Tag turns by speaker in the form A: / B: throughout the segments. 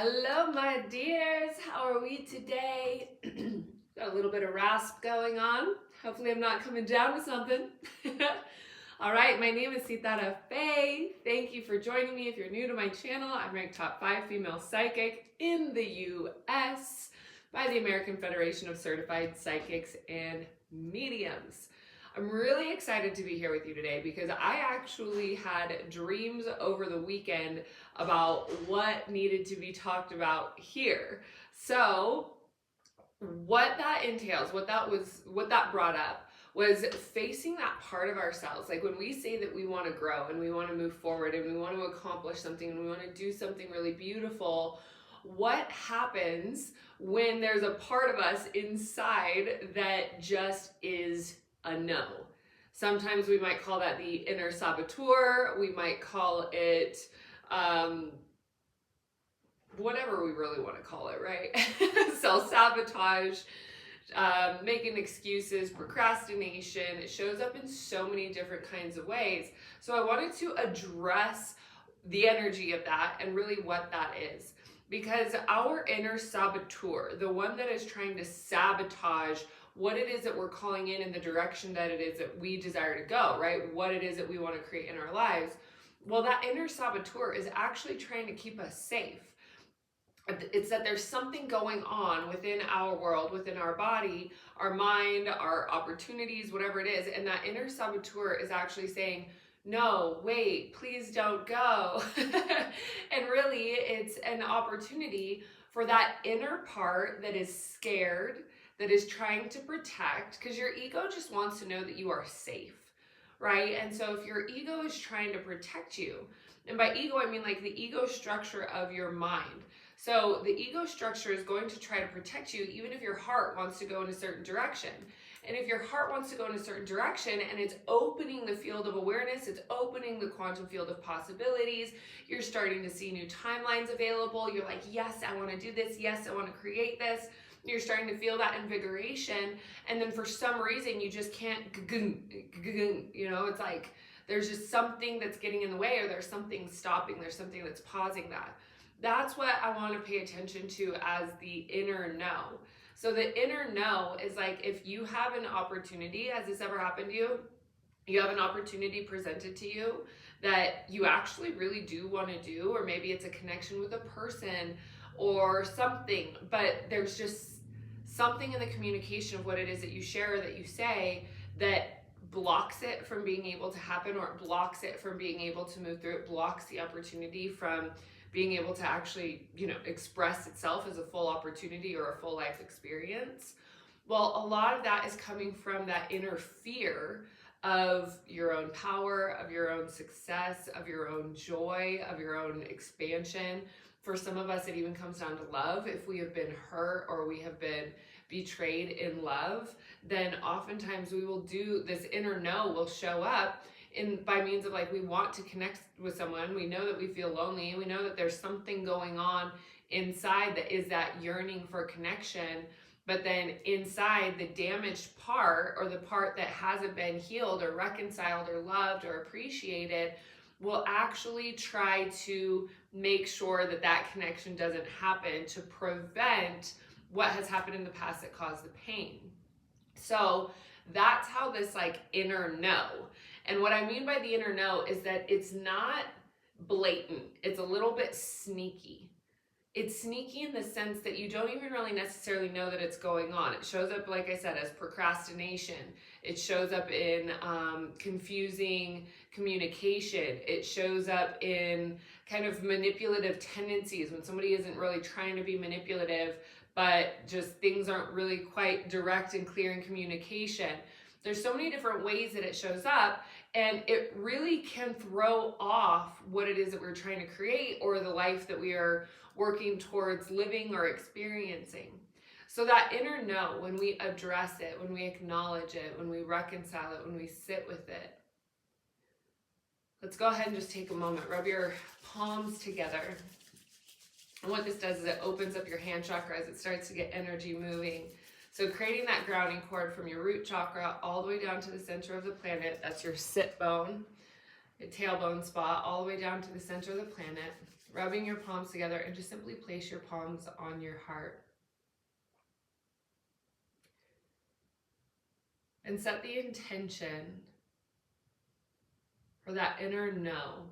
A: Hello, my dears. How are we today? Got a little bit of rasp going on. Hopefully, I'm not coming down with something. All right, my name is Sitara. Thank you for joining me. If you're new to my channel, I'm ranked top 5 female psychic in the US by the American Federation of Certified Psychics and Mediums. I'm really excited to be here with you today because I actually had dreams over the weekend about what needed to be talked about here. So, what that entails, what that brought up was facing that part of ourselves. Like when we say that we want to grow and we want to move forward and we want to accomplish something and we want to do something really beautiful, what happens when there's a part of us inside that just is a no? Sometimes we might call that the inner saboteur. We might call it whatever we really want to call it, right? Self-sabotage, making excuses, procrastination. It shows up in so many different kinds of ways. So I wanted to address the energy of that and really what that is. Because our inner saboteur, the one that is trying to sabotage what it is that we're calling in the direction that it is that we desire to go, right? What it is that we want to create in our lives. Well, that inner saboteur is actually trying to keep us safe. It's that there's something going on within our world, within our body, our mind, our opportunities, whatever it is. And that inner saboteur is actually saying, no, wait, please don't go. And really, it's an opportunity for that inner part that is scared, that is trying to protect, because your ego just wants to know that you are safe, right? And so if your ego is trying to protect you, and by ego, I mean like the ego structure of your mind. So the ego structure is going to try to protect you even if your heart wants to go in a certain direction. And if your heart wants to go in a certain direction and it's opening the field of awareness, it's opening the quantum field of possibilities, you're starting to see new timelines available. You're like, yes, I want to do this. Yes, I want to create this. You're starting to feel that invigoration. And then for some reason, you just can't, it's like there's just something that's getting in the way, or there's something stopping. There's something that's pausing that. That's what I want to pay attention to as the inner no. So the inner no is like if you have an opportunity, has this ever happened to you? You have an opportunity presented to you that you actually really do want to do, or maybe it's a connection with a person or something, but there's just something in the communication of what it is that you share or that you say that blocks it from being able to happen, or it blocks it from being able to move through. It blocks the opportunity from being able to actually, express itself as a full opportunity or a full life experience. Well, a lot of that is coming from that inner fear of your own power, of your own success, of your own joy, of your own expansion. For some of us, it even comes down to love. If we have been hurt or we have been betrayed in love, then oftentimes we will do this inner no will show up by means of like, we want to connect with someone. We know that we feel lonely. We know that there's something going on inside that is that yearning for connection. But then inside, the damaged part, or the part that hasn't been healed or reconciled or loved or appreciated, will actually try to make sure that that connection doesn't happen, to prevent what has happened in the past that caused the pain. So that's how this like inner no. And what I mean by the inner no is that it's not blatant. It's a little bit sneaky. It's sneaky in the sense that you don't even really necessarily know that it's going on. It shows up, like I said, as procrastination. It shows up in confusing communication. It shows up in kind of manipulative tendencies when somebody isn't really trying to be manipulative, but just things aren't really quite direct and clear in communication. There's so many different ways that it shows up, and it really can throw off what it is that we're trying to create, or the life that we are working towards living or experiencing. So that inner no, when we address it, when we acknowledge it, when we reconcile it, when we sit with it, let's go ahead and just take a moment. Rub your palms together. And what this does is it opens up your hand chakra as it starts to get energy moving. So creating that grounding cord from your root chakra all the way down to the center of the planet. That's your sit bone, your tailbone spot, all the way down to the center of the planet. rubbing your palms together, and just simply place your palms on your heart. And set the intention for that inner no.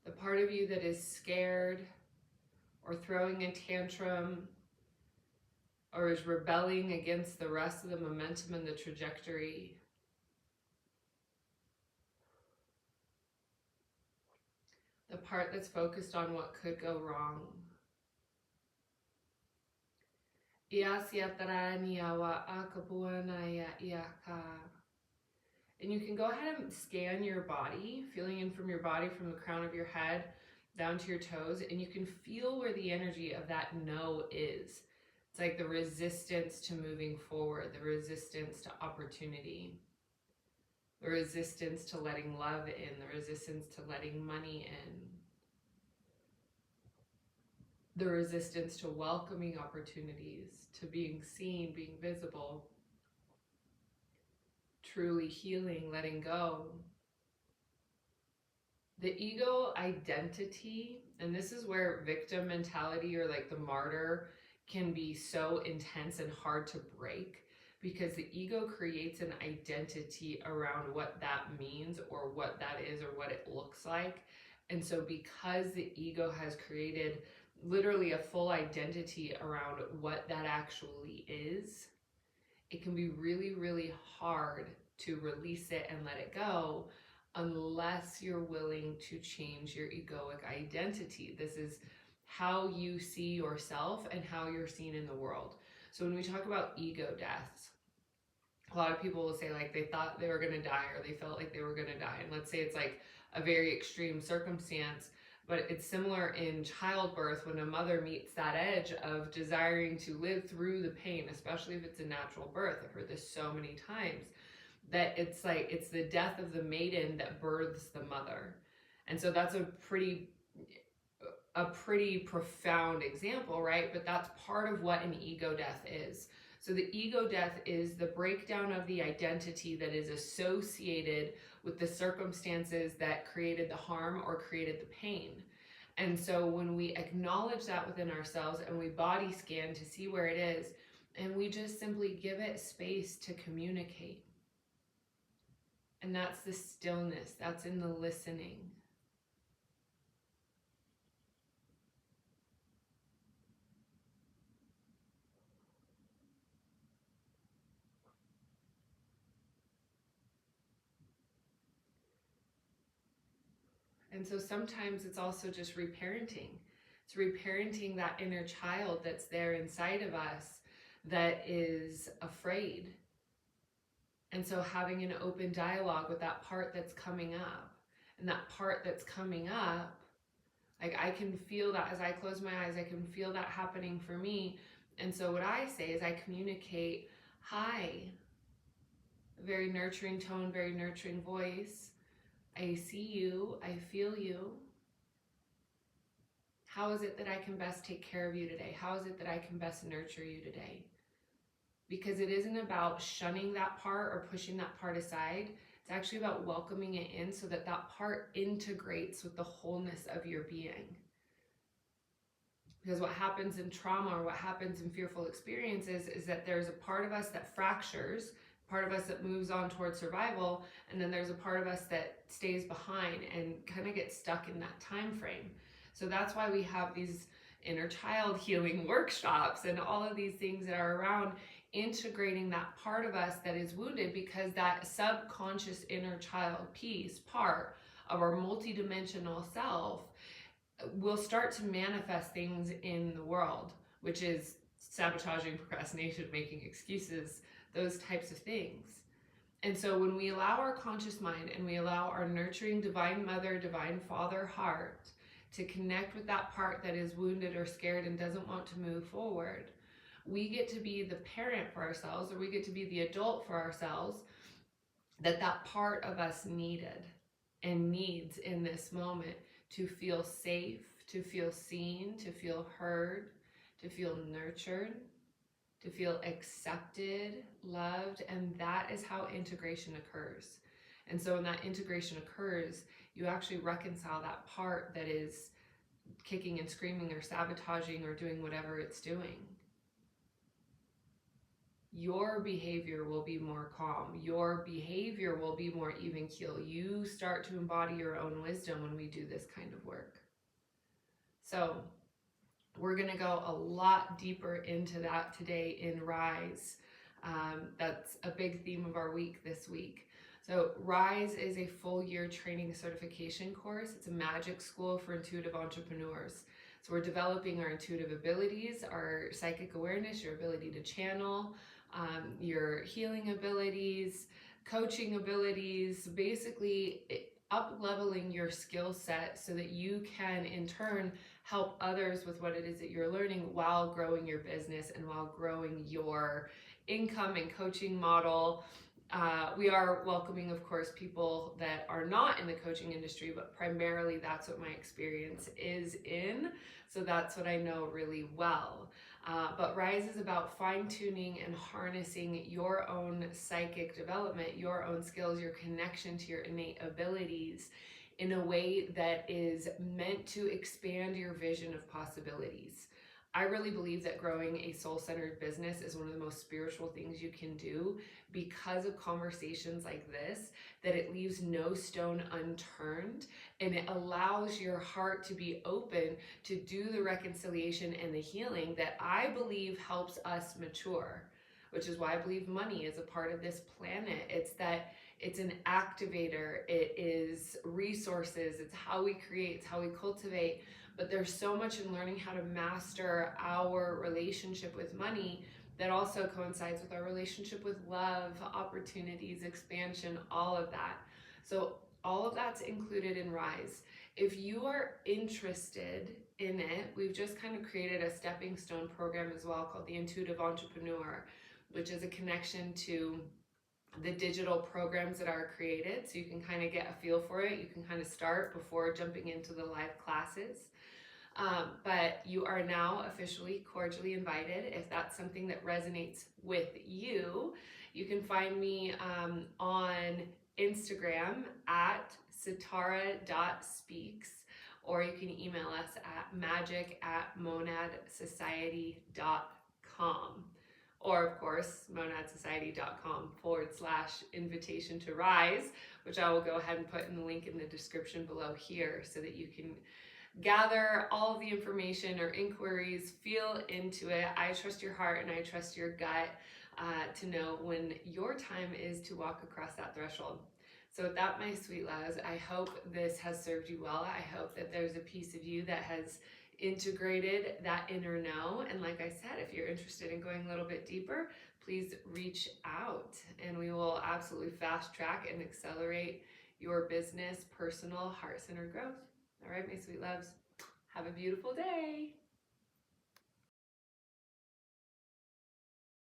A: The part of you that is scared or throwing a tantrum or is rebelling against the rest of the momentum and the trajectory. The part that's focused on what could go wrong. And you can go ahead and scan your body, feeling in from your body, from the crown of your head down to your toes, and you can feel where the energy of that no is. It's like the resistance to moving forward, the resistance to opportunity, the resistance to letting love in, the resistance to letting money in, the resistance to welcoming opportunities, to being seen, being visible, truly healing, letting go. The ego identity, and this is where victim mentality or like the martyr can be so intense and hard to break, because the ego creates an identity around what that means or what that is or what it looks like. And so because the ego has created literally a full identity around what that actually is, it can be really, really hard to release it and let it go unless you're willing to change your egoic identity. This is how you see yourself and how you're seen in the world. So when we talk about ego deaths, a lot of people will say like they thought they were going to die or they felt like they were going to die. And let's say it's like a very extreme circumstance, but it's similar in childbirth when a mother meets that edge of desiring to live through the pain, especially if it's a natural birth. I've heard this so many times, that it's like it's the death of the maiden that births the mother. And so that's a pretty profound example, right? But that's part of what an ego death is. So the ego death is the breakdown of the identity that is associated with the circumstances that created the harm or created the pain. And so when we acknowledge that within ourselves and we body scan to see where it is, and we just simply give it space to communicate. And that's the stillness, that's in the listening. And so sometimes it's also just reparenting. It's reparenting that inner child that's there inside of us that is afraid. And so having an open dialogue with that part that's coming up. And that part that's coming up, like I can feel that as I close my eyes, I can feel that happening for me. And so what I say is I communicate, hi, a very nurturing tone, very nurturing voice. I see you, I feel you. How is it that I can best take care of you today? How is it that I can best nurture you today? Because it isn't about shunning that part or pushing that part aside. It's actually about welcoming it in so that that part integrates with the wholeness of your being. Because what happens in trauma or what happens in fearful experiences is that there's a part of us that fractures, part of us that moves on towards survival, and then there's a part of us that stays behind and kind of gets stuck in that time frame. So that's why we have these inner child healing workshops and all of these things that are around integrating that part of us that is wounded, because that subconscious inner child piece, part of our multidimensional self, will start to manifest things in the world, which is sabotaging, procrastination, making excuses, those types of things. And so when we allow our conscious mind and we allow our nurturing divine mother, divine father heart to connect with that part that is wounded or scared and doesn't want to move forward, we get to be the parent for ourselves, or we get to be the adult for ourselves that that part of us needed and needs in this moment, to feel safe, to feel seen, to feel heard, to feel nurtured, to feel accepted, loved. And that is how integration occurs. And so when that integration occurs, you actually reconcile that part that is kicking and screaming or sabotaging or doing whatever it's doing. Your behavior will be more calm. Your behavior will be more even keel. You start to embody your own wisdom when we do this kind of work. So we're going to go a lot deeper into that today in Rise. That's a big theme of our week this week. So Rise is a full year training certification course. It's a magic school for intuitive entrepreneurs. So we're developing our intuitive abilities, our psychic awareness, your ability to channel, your healing abilities, coaching abilities, basically up leveling your skill set so that you can in turn help others with what it is that you're learning while growing your business and while growing your income and coaching model. We are welcoming, of course, people that are not in the coaching industry, but primarily that's what my experience is in. So that's what I know really well. But Rise is about fine-tuning and harnessing your own psychic development, your own skills, your connection to your innate abilities in a way that is meant to expand your vision of possibilities. I really believe that growing a soul-centered business is one of the most spiritual things you can do because of conversations like this, that it leaves no stone unturned and it allows your heart to be open to do the reconciliation and the healing that I believe helps us mature, which is why I believe money is a part of this planet. It's an activator, it is resources, it's how we create, it's how we cultivate. But there's so much in learning how to master our relationship with money that also coincides with our relationship with love, opportunities, expansion, all of that. So all of that's included in Rise. If you are interested in it, we've just kind of created a stepping stone program as well called the Intuitive Entrepreneur, which is a connection to the digital programs that are created, so you can kind of get a feel for it. You can kind of start before jumping into the live classes. But you are now officially cordially invited. If that's something that resonates with you, you can find me on Instagram at sitara.speaks, or you can email us at magic@monadsociety.com. Or, of course, monadsociety.com/invitation to rise, which I will go ahead and put in the link in the description below here so that you can gather all of the information or inquiries, feel into it. I trust your heart and I trust your gut to know when your time is to walk across that threshold. So with that, my sweet loves, I hope this has served you well. I hope that there's a piece of you that has integrated that inner know. And like I said, if you're interested in going a little bit deeper, please reach out and we will absolutely fast track and accelerate your business, personal, heart-centered growth. All right, my sweet loves, have a beautiful day.